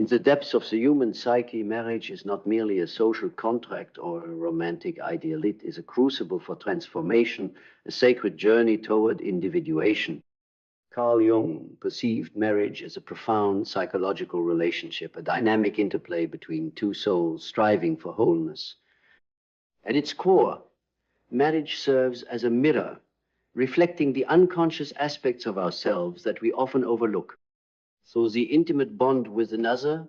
In the depths of the human psyche, marriage is not merely a social contract or a romantic ideal. It is a crucible for transformation, a sacred journey toward individuation. Carl Jung perceived marriage as a profound psychological relationship, a dynamic interplay between two souls striving for wholeness. At its core, marriage serves as a mirror, reflecting the unconscious aspects of ourselves that we often overlook. Through the intimate bond with another,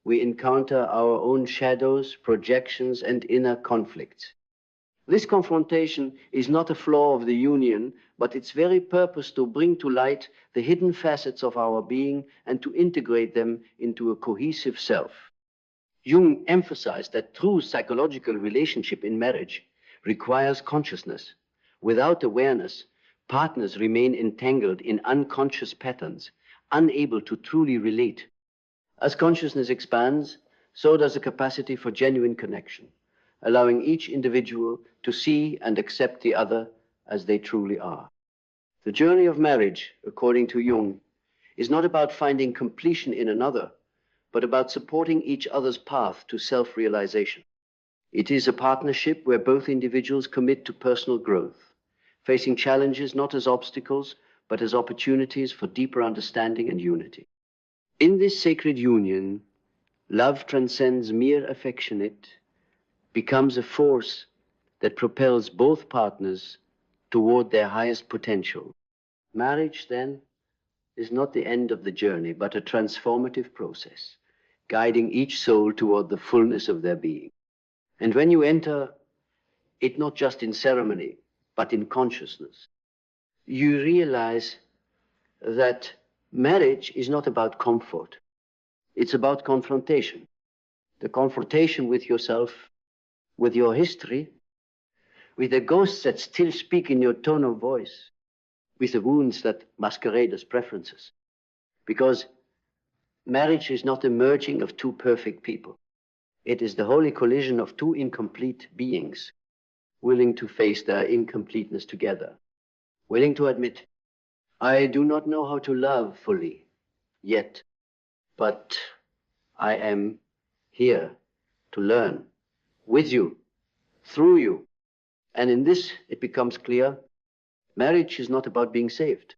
we encounter our own shadows, projections, and inner conflicts. This confrontation is not a flaw of the union, but its very purpose to bring to light the hidden facets of our being and to integrate them into a cohesive self. Jung emphasized that true psychological relationship in marriage requires consciousness. Without awareness, partners remain entangled in unconscious patterns, unable to truly relate. As consciousness expands, so does the capacity for genuine connection, allowing each individual to see and accept the other as they truly are. The journey of marriage, according to Jung, is not about finding completion in another, but about supporting each other's path to self-realization. It is a partnership where both individuals commit to personal growth, facing challenges not as obstacles, but as opportunities for deeper understanding and unity. In this sacred union, love transcends mere affection. It becomes a force that propels both partners toward their highest potential. Marriage, then, is not the end of the journey, but a transformative process, guiding each soul toward the fullness of their being. And when you enter it not just in ceremony, but in consciousness, you realize that marriage is not about comfort. It's about confrontation. The confrontation with yourself, with your history, with the ghosts that still speak in your tone of voice, with the wounds that masquerade as preferences. Because marriage is not a merging of two perfect people. It is the holy collision of two incomplete beings, willing to face their incompleteness together, willing to admit, I do not know how to love fully yet, but I am here to learn with you, through you. And in this, it becomes clear, marriage is not about being saved.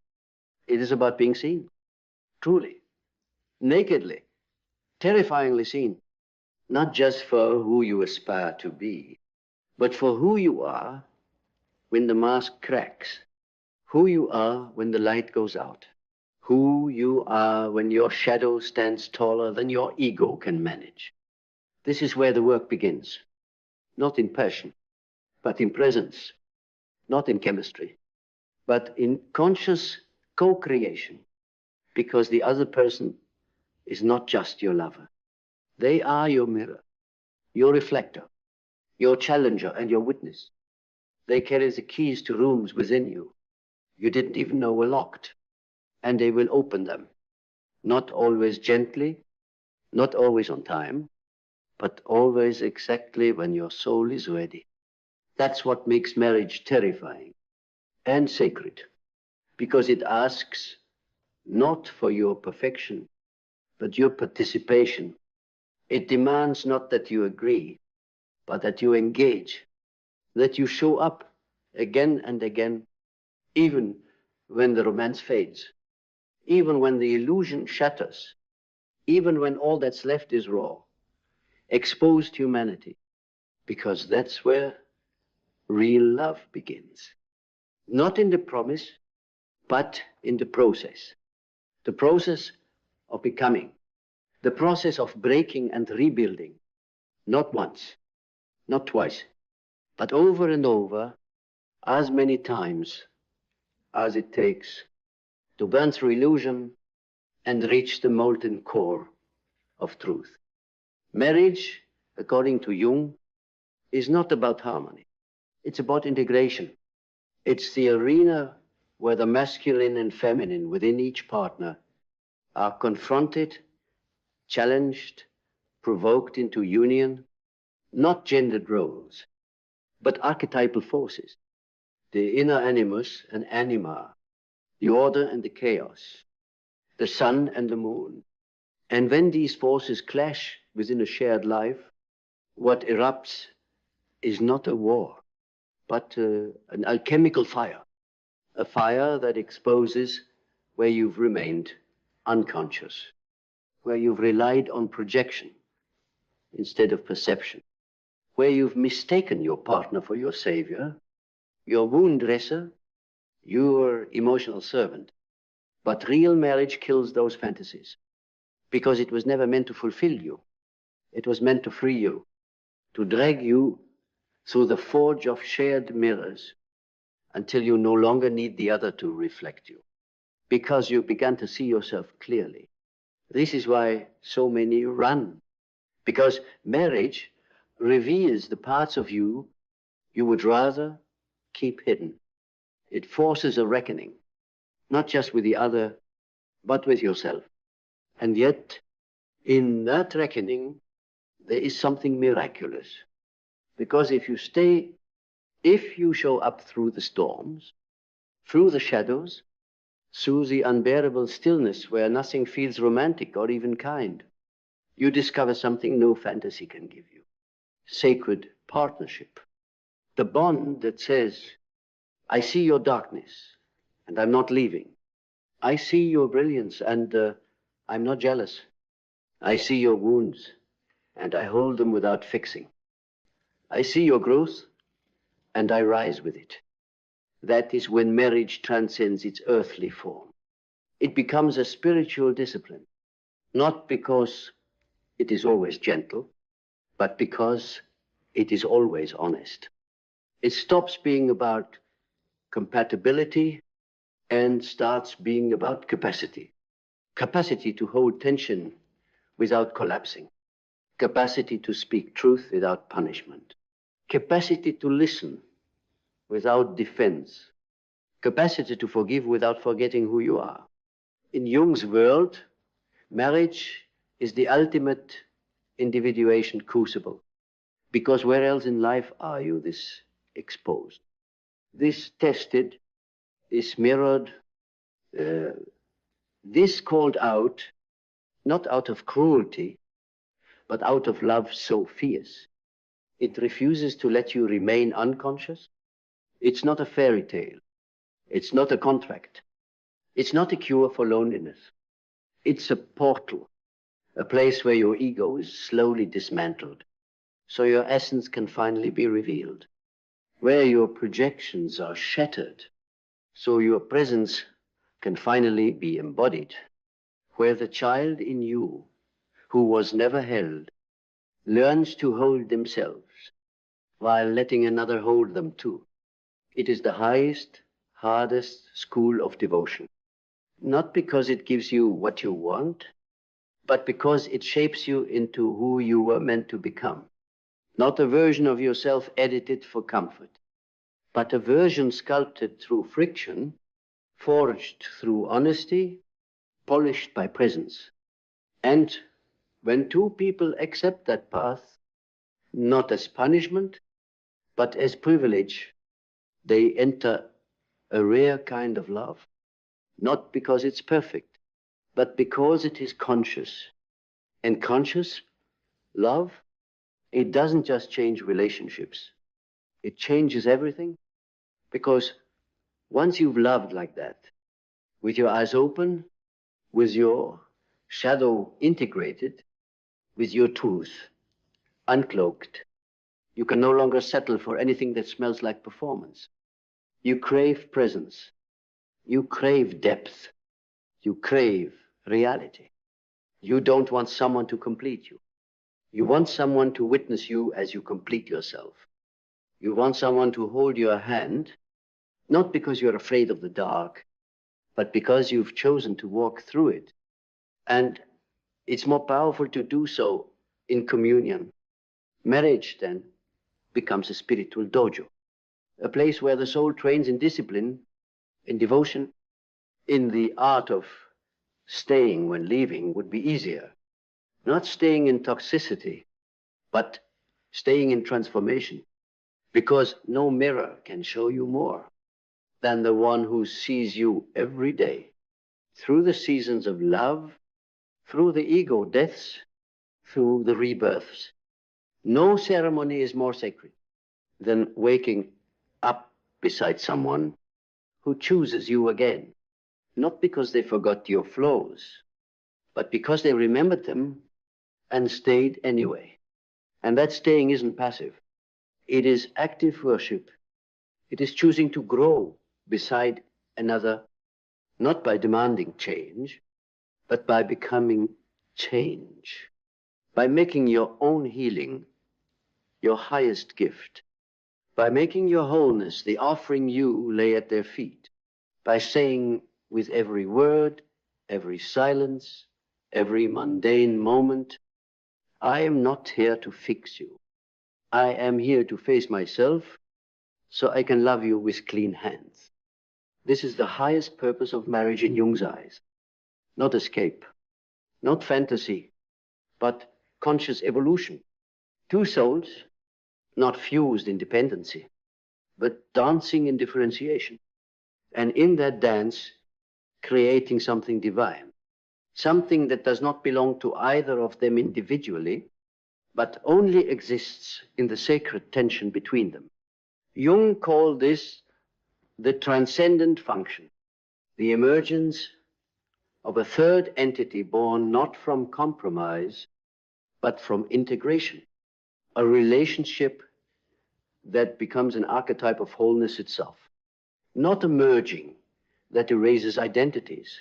It is about being seen, truly, nakedly, terrifyingly seen, not just for who you aspire to be, but for who you are when the mask cracks, who you are when the light goes out, who you are when your shadow stands taller than your ego can manage. This is where the work begins, not in passion, but in presence, not in chemistry, but in conscious co-creation, because the other person is not just your lover. They are your mirror, your reflector, your challenger, and your witness. They carry the keys to rooms within you you didn't even know were locked, and they will open them, not always gently, not always on time, but always exactly when your soul is ready. That's what makes marriage terrifying and sacred, because it asks not for your perfection, but your participation. It demands not that you agree, but that you engage, that you show up again and again, even when the romance fades, even when the illusion shatters, even when all that's left is raw, exposed humanity, because that's where real love begins. Not in the promise, but in the process of becoming, the process of breaking and rebuilding, not once, not twice, but over and over, as many times as it takes to burn through illusion and reach the molten core of truth. Marriage, according to Jung, is not about harmony. It's about integration. It's the arena where the masculine and feminine within each partner are confronted, challenged, provoked into union, not gendered roles, but archetypal forces, the inner animus and anima, the order and the chaos, the sun and the moon, And when these forces clash within a shared life, what erupts is not a war, but an alchemical fire, a fire that exposes where you've remained unconscious, where you've relied on projection instead of perception, where you've mistaken your partner for your savior, your wound dresser, your emotional servant. But real marriage kills those fantasies because it was never meant to fulfill you. It was meant to free you, to drag you through the forge of shared mirrors until you no longer need the other to reflect you, because you began to see yourself clearly. This is why so many run, because marriage reveals the parts of you you would rather keep hidden. It forces a reckoning, not just with the other, but with yourself. And yet, in that reckoning, there is something miraculous. Because if you show up through the storms, through the shadows, through the unbearable stillness where nothing feels romantic or even kind, you discover something no fantasy can give you. Sacred partnership. The bond that says, I see your darkness and I'm not leaving. I see your brilliance and I'm not jealous. I see your wounds and I hold them without fixing. I see your growth and I rise with it. That is when marriage transcends its earthly form. It becomes a spiritual discipline, not because it is always gentle, but because it is always honest. It stops being about compatibility and starts being about capacity. Capacity to hold tension without collapsing. Capacity to speak truth without punishment. Capacity to listen without defense. Capacity to forgive without forgetting who you are. In Jung's world, marriage is the ultimate individuation crucible. Because where else in life are you this exposed? This tested, this mirrored, this called out, not out of cruelty, but out of love so fierce. It refuses to let you remain unconscious. It's not a fairy tale. It's not a contract. It's not a cure for loneliness. It's a portal, a place where your ego is slowly dismantled, so your essence can finally be revealed, where your projections are shattered, so your presence can finally be embodied, where the child in you, who was never held, learns to hold themselves while letting another hold them too. It is the highest, hardest school of devotion. Not because it gives you what you want, but because it shapes you into who you were meant to become. Not a version of yourself edited for comfort, but a version sculpted through friction, forged through honesty, polished by presence. And when two people accept that path, not as punishment, but as privilege, they enter a rare kind of love. Not because it's perfect, but because it is conscious. And conscious love, it doesn't just change relationships. It changes everything, because once you've loved like that, with your eyes open, with your shadow integrated, with your truth uncloaked, you can no longer settle for anything that smells like performance. You crave presence. You crave depth. You crave reality. You don't want someone to complete you. You want someone to witness you as you complete yourself. You want someone to hold your hand, not because you're afraid of the dark, but because you've chosen to walk through it. And it's more powerful to do so in communion. Marriage, then, becomes a spiritual dojo, a place where the soul trains in discipline, in devotion, in the art of staying when leaving would be easier. Not staying in toxicity, but staying in transformation. Because no mirror can show you more than the one who sees you every day through the seasons of love, through the ego deaths, through the rebirths. No ceremony is more sacred than waking up beside someone who chooses you again, not because they forgot your flaws, but because they remembered them and stayed anyway. And that staying isn't passive. It is active worship. It is choosing to grow beside another, not by demanding change, but by becoming change, by making your own healing your highest gift, by making your wholeness the offering you lay at their feet, by saying with every word, every silence, every mundane moment, I am not here to fix you. I am here to face myself so I can love you with clean hands. This is the highest purpose of marriage in Jung's eyes. Not escape, not fantasy, but conscious evolution. Two souls, not fused in dependency, but dancing in differentiation. And in that dance, creating something divine, something that does not belong to either of them individually, but only exists in the sacred tension between them. Jung called this the transcendent function, the emergence of a third entity born not from compromise, but from integration, a relationship that becomes an archetype of wholeness itself, not a merging that erases identities,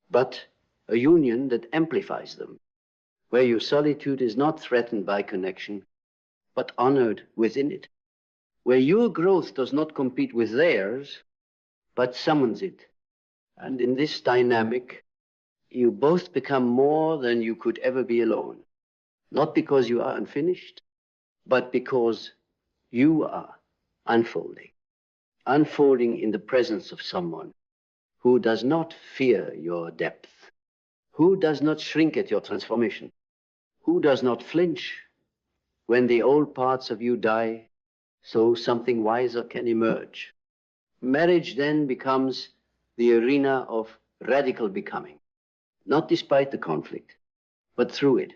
but a union that amplifies them, where your solitude is not threatened by connection, but honored within it, where your growth does not compete with theirs, but summons it. And in this dynamic, you both become more than you could ever be alone, not because you are unfinished, but because you are unfolding, unfolding in the presence of someone who does not fear your depth, who does not shrink at your transformation, who does not flinch when the old parts of you die, so something wiser can emerge. Marriage then becomes the arena of radical becoming, not despite the conflict, but through it,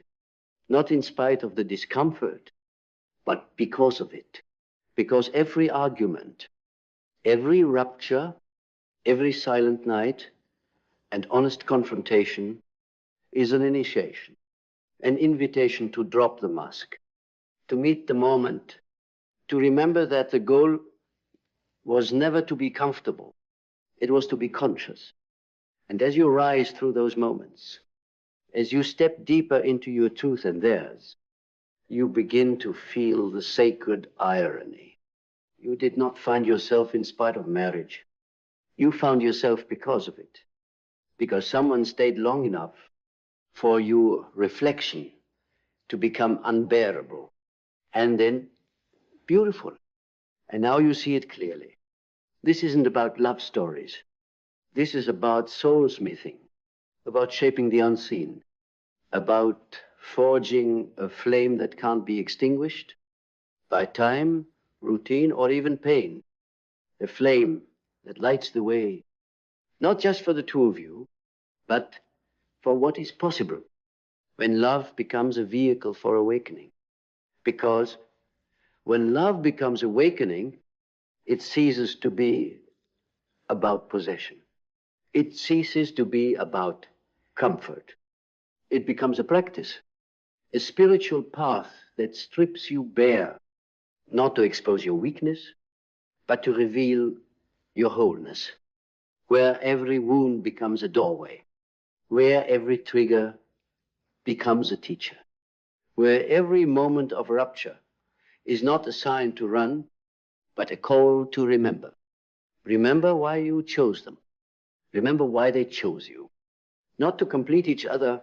not in spite of the discomfort, but because of it. Because every argument, every rupture, every silent night, and honest confrontation is an initiation, an invitation to drop the mask, to meet the moment, to remember that the goal was never to be comfortable. It was to be conscious. And as you rise through those moments, as you step deeper into your truth and theirs, you begin to feel the sacred irony. You did not find yourself in spite of marriage. You found yourself because of it, because someone stayed long enough for your reflection to become unbearable, and then beautiful. And now you see it clearly. This isn't about love stories. This is about soul smithing, about shaping the unseen, about forging a flame that can't be extinguished by time, routine, or even pain. A flame that lights the way, not just for the two of you, but for what is possible when love becomes a vehicle for awakening. Because when love becomes awakening, it ceases to be about possession. It ceases to be about comfort. It becomes a practice, a spiritual path that strips you bare, not to expose your weakness, but to reveal your wholeness, where every wound becomes a doorway, where every trigger becomes a teacher, where every moment of rupture is not a sign to run, but a call to remember. Remember why you chose them. Remember why they chose you. Not to complete each other,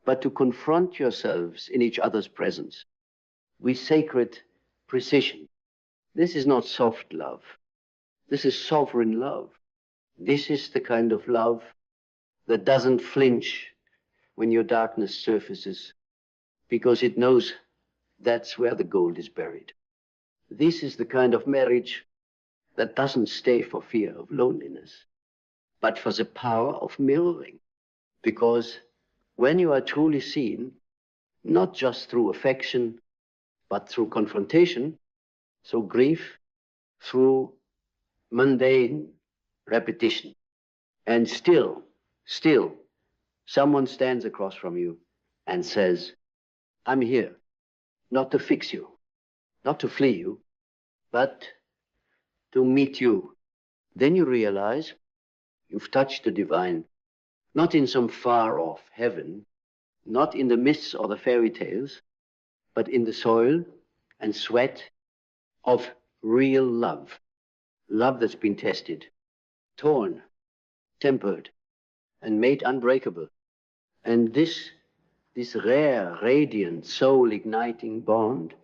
but to confront yourselves in each other's presence with sacred precision. This is not soft love. This is sovereign love. This is the kind of love that doesn't flinch when your darkness surfaces, because it knows that's where the gold is buried. This is the kind of marriage that doesn't stay for fear of loneliness, but for the power of mirroring. Because When you are truly seen, not just through affection, but through confrontation, through grief, through mundane repetition. And still, someone stands across from you and says, I'm here, not to fix you, not to flee you, but to meet you. Then you realize you've touched the divine, not in some far-off heaven, not in the myths or the fairy tales, but in the soil and sweat of real love. Love that's been tested, torn, tempered, and made unbreakable. And this rare, radiant, soul-igniting bond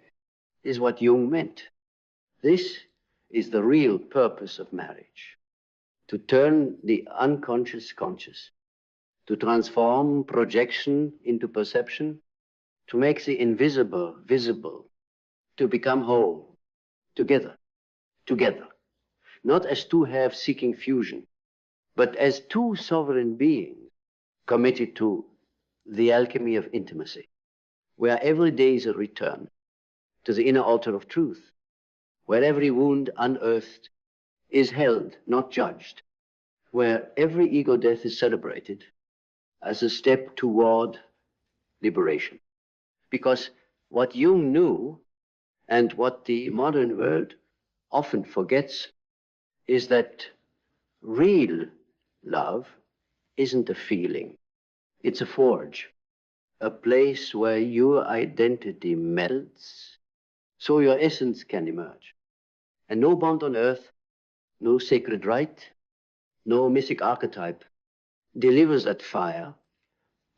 is what Jung meant. This is the real purpose of marriage, to turn the unconscious conscious, to transform projection into perception, to make the invisible visible, to become whole, together, not as two halves seeking fusion, but as two sovereign beings committed to the alchemy of intimacy, where every day is a return to the inner altar of truth, where every wound unearthed is held, not judged, where every ego death is celebrated as a step toward liberation. Because what Jung knew, and what the modern world often forgets, is that real love isn't a feeling. It's a forge, a place where your identity melts so your essence can emerge. And no bond on earth, no sacred rite, no mythic archetype delivers that fire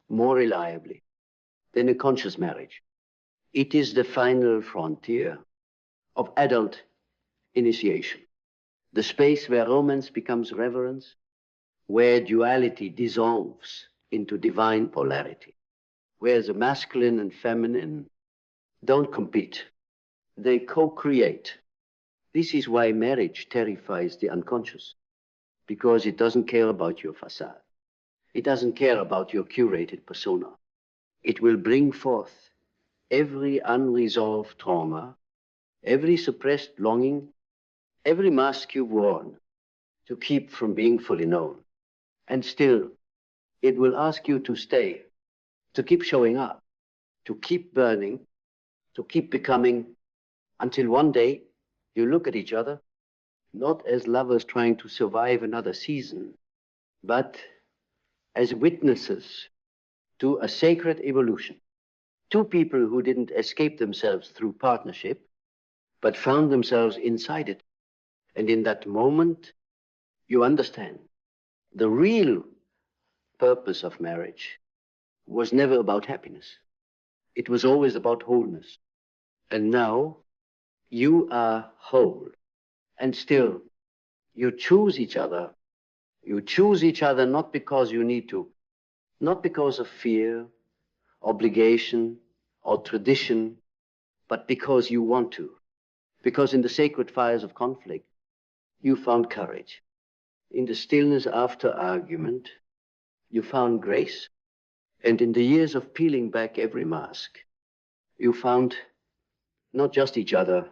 more reliably than a conscious marriage. It is the final frontier of adult initiation, the space where romance becomes reverence, where duality dissolves into divine polarity, where the masculine and feminine don't compete, they co-create. This is why marriage terrifies the unconscious, because it doesn't care about your facade. It doesn't care about your curated persona. It will bring forth every unresolved trauma, every suppressed longing, every mask you've worn to keep from being fully known. And still, it will ask you to stay, to keep showing up, to keep burning, to keep becoming, until one day you look at each other, not as lovers trying to survive another season, but as witnesses to a sacred evolution. Two people who didn't escape themselves through partnership, but found themselves inside it. And in that moment, you understand the real purpose of marriage was never about happiness. It was always about wholeness. And now you are whole. And still, you choose each other. You choose each other not because you need to, not because of fear, obligation, or tradition, but because you want to. Because in the sacred fires of conflict, you found courage. In the stillness after argument, you found grace. And in the years of peeling back every mask, you found not just each other,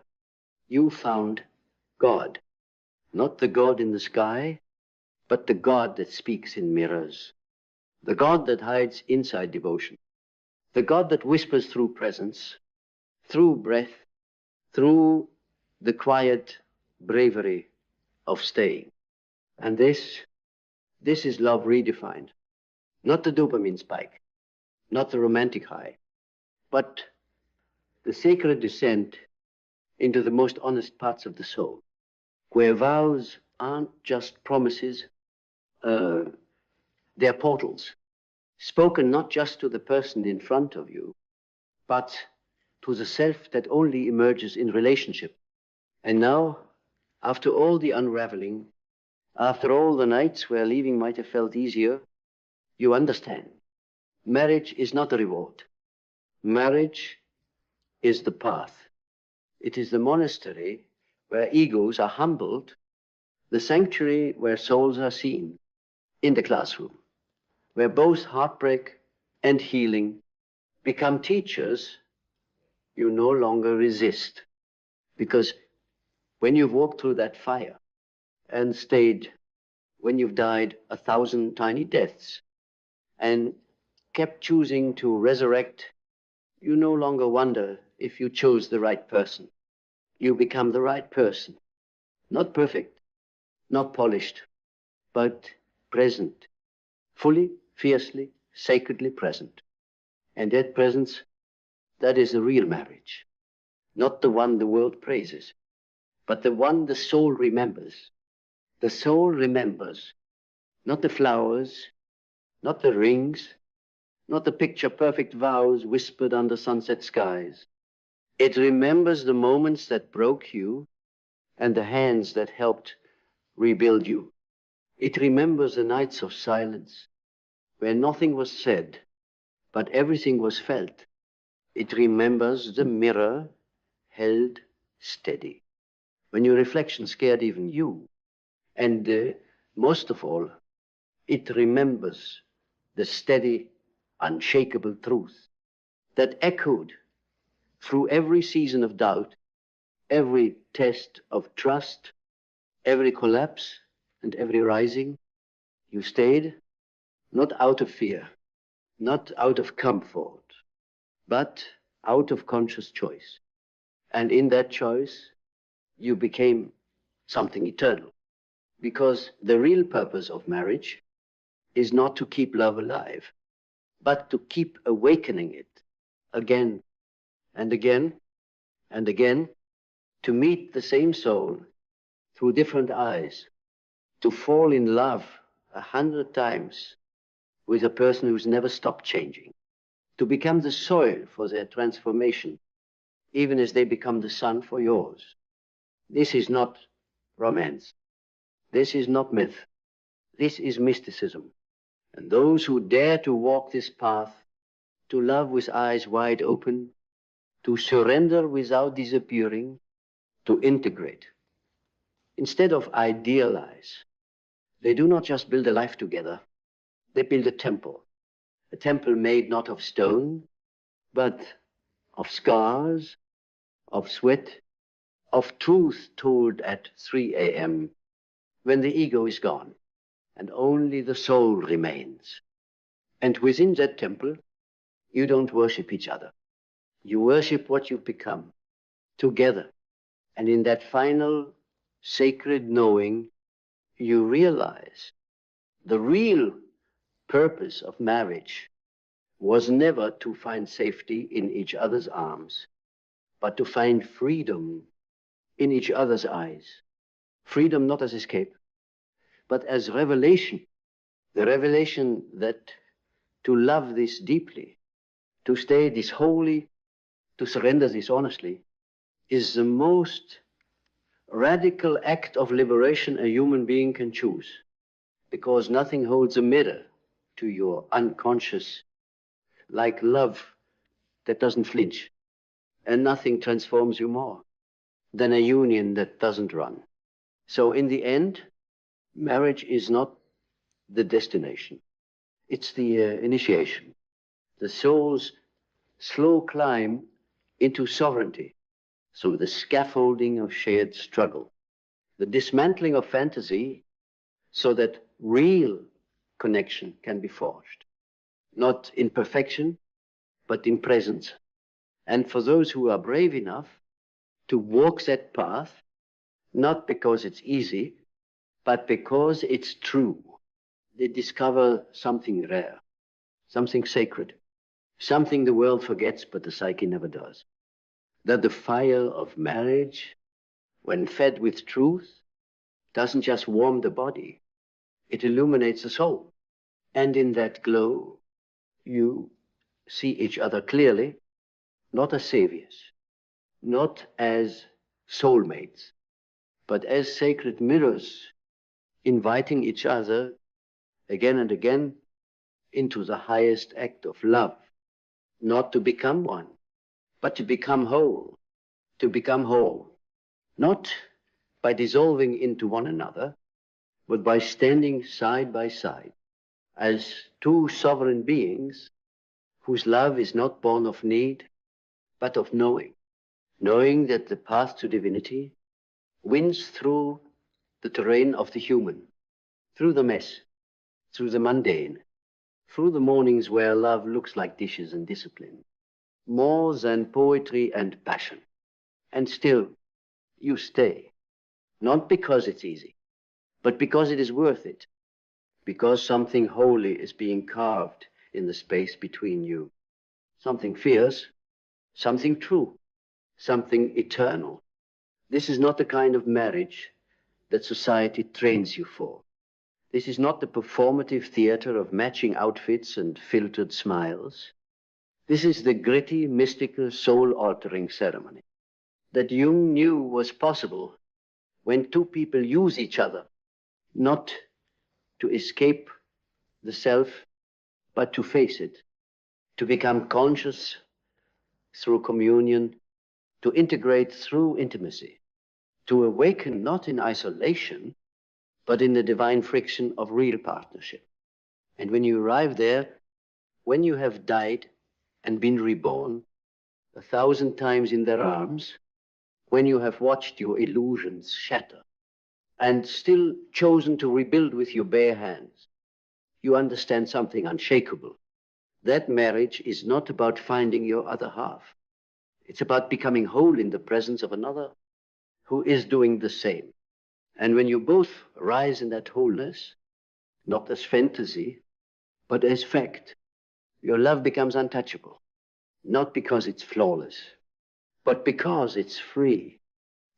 you found God. Not the God in the sky, but the God that speaks in mirrors. The God that hides inside devotion. The God that whispers through presence, through breath, through the quiet bravery of staying. And this is love redefined. Not the dopamine spike, not the romantic high, but the sacred descent into the most honest parts of the soul, where vows aren't just promises, they're portals, spoken not just to the person in front of you, but to the self that only emerges in relationship. And now, after all the unraveling, after all the nights where leaving might have felt easier, you understand. Marriage is not a reward. Marriage is the path. It is the monastery where egos are humbled, the sanctuary where souls are seen, in the classroom, where both heartbreak and healing become teachers you no longer resist. Because when you've walked through that fire and stayed, when you've died 1,000 tiny deaths and kept choosing to resurrect, you no longer wonder if you chose the right person. You become the right person. Not perfect, not polished, but present. Fully, fiercely, sacredly present. And that presence, that is the real marriage. Not the one the world praises, but the one the soul remembers. The soul remembers not the flowers, not the rings, not the picture-perfect vows whispered under sunset skies. It remembers the moments that broke you and the hands that helped rebuild you. It remembers the nights of silence where nothing was said, but everything was felt. It remembers the mirror held steady when your reflection scared even you. And most of all, it remembers the steady, unshakable truth that echoed through every season of doubt, every test of trust, every collapse and every rising. You stayed, not out of fear, not out of comfort, but out of conscious choice. And in that choice, you became something eternal. Because the real purpose of marriage is not to keep love alive, but to keep awakening it again and again and again, to meet the same soul through different eyes, to fall in love 100 times with a person who's never stopped changing, to become the soil for their transformation, even as they become the sun for yours. This is not romance. This is not myth. This is mysticism. And those who dare to walk this path, to love with eyes wide open, to surrender without disappearing, to integrate, instead of idealize, they do not just build a life together, they build a temple made not of stone, but of scars, of sweat, of truth told at 3 a.m. when the ego is gone and only the soul remains. And within that temple, you don't worship each other. You worship what you've become together. And in that final sacred knowing, you realize the real purpose of marriage was never to find safety in each other's arms, but to find freedom in each other's eyes. Freedom not as escape, but as revelation. The revelation that to love this deeply, to stay this wholly, to surrender this honestly, is the most radical act of liberation a human being can choose. Because nothing holds a mirror to your unconscious like love that doesn't flinch. And nothing transforms you more than a union that doesn't run. So in the end, marriage is not the destination. It's the initiation. The soul's slow climb into sovereignty through the scaffolding of shared struggle. The dismantling of fantasy so that real connection can be forged. Not in perfection, but in presence. And for those who are brave enough to walk that path, not because it's easy, but because it's true, they discover something rare, something sacred, something the world forgets but the psyche never does. That the fire of marriage, when fed with truth, doesn't just warm the body, it illuminates the soul. And in that glow, you see each other clearly, not as saviors, not as soulmates, but as sacred mirrors, inviting each other again and again into the highest act of love, not to become one, but to become whole, not by dissolving into one another, but by standing side by side as two sovereign beings whose love is not born of need, but of knowing. Knowing that the path to divinity wins through the terrain of the human, through the mess, through the mundane, through the mornings where love looks like dishes and discipline, more than poetry and passion. And still, you stay, not because it's easy, but because it is worth it, because something holy is being carved in the space between you, something fierce, something true, something eternal. This is not the kind of marriage that society trains you for. This is not the performative theater of matching outfits and filtered smiles. This is the gritty, mystical, soul-altering ceremony that Jung knew was possible when two people use each other, not to escape the self, but to face it, to become conscious through communion, to integrate through intimacy, to awaken not in isolation, but in the divine friction of real partnership. And when you arrive there, when you have died and been reborn 1,000 times in their arms, when you have watched your illusions shatter and still chosen to rebuild with your bare hands, you understand something unshakable. That marriage is not about finding your other half. It's about becoming whole in the presence of another who is doing the same. And when you both rise in that wholeness, not as fantasy, but as fact, your love becomes untouchable. Not because it's flawless, but because it's free.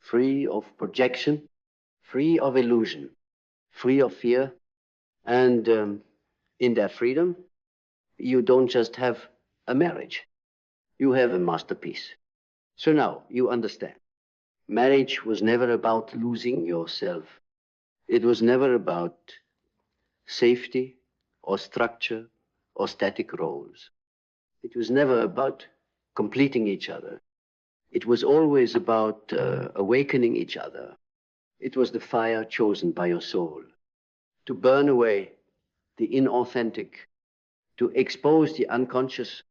Free of projection, free of illusion, free of fear. And in that freedom, you don't just have a marriage, you have a masterpiece. So now you understand. Marriage was never about losing yourself. It was never about safety or structure or static roles. It was never about completing each other. It was always about awakening each other. It was the fire chosen by your soul to burn away the inauthentic, to expose the unconscious,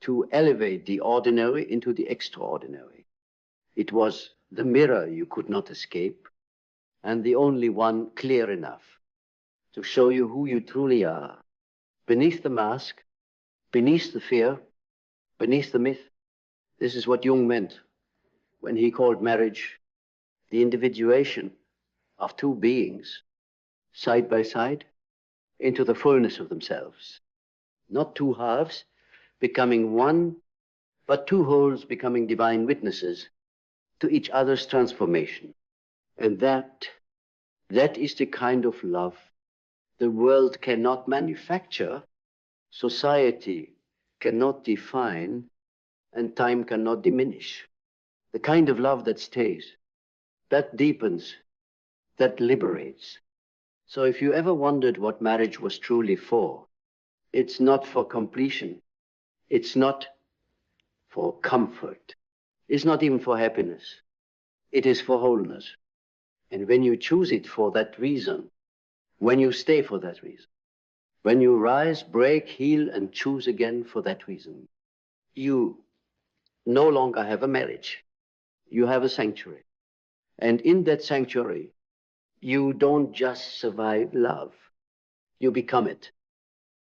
to elevate the ordinary into the extraordinary. It was the mirror you could not escape, and the only one clear enough to show you who you truly are, beneath the mask, beneath the fear, beneath the myth. This is what Jung meant when he called marriage the individuation of two beings, side by side, into the fullness of themselves. Not two halves becoming one, but two wholes becoming divine witnesses to each other's transformation. And that is the kind of love the world cannot manufacture, society cannot define, and time cannot diminish. The kind of love that stays, that deepens, that liberates. So if you ever wondered what marriage was truly for, it's not for completion. It's not for comfort. It's not even for happiness. It is for wholeness. And when you choose it for that reason, when you stay for that reason, when you rise, break, heal, and choose again for that reason, you no longer have a marriage. You have a sanctuary. And in that sanctuary, you don't just survive love. You become it.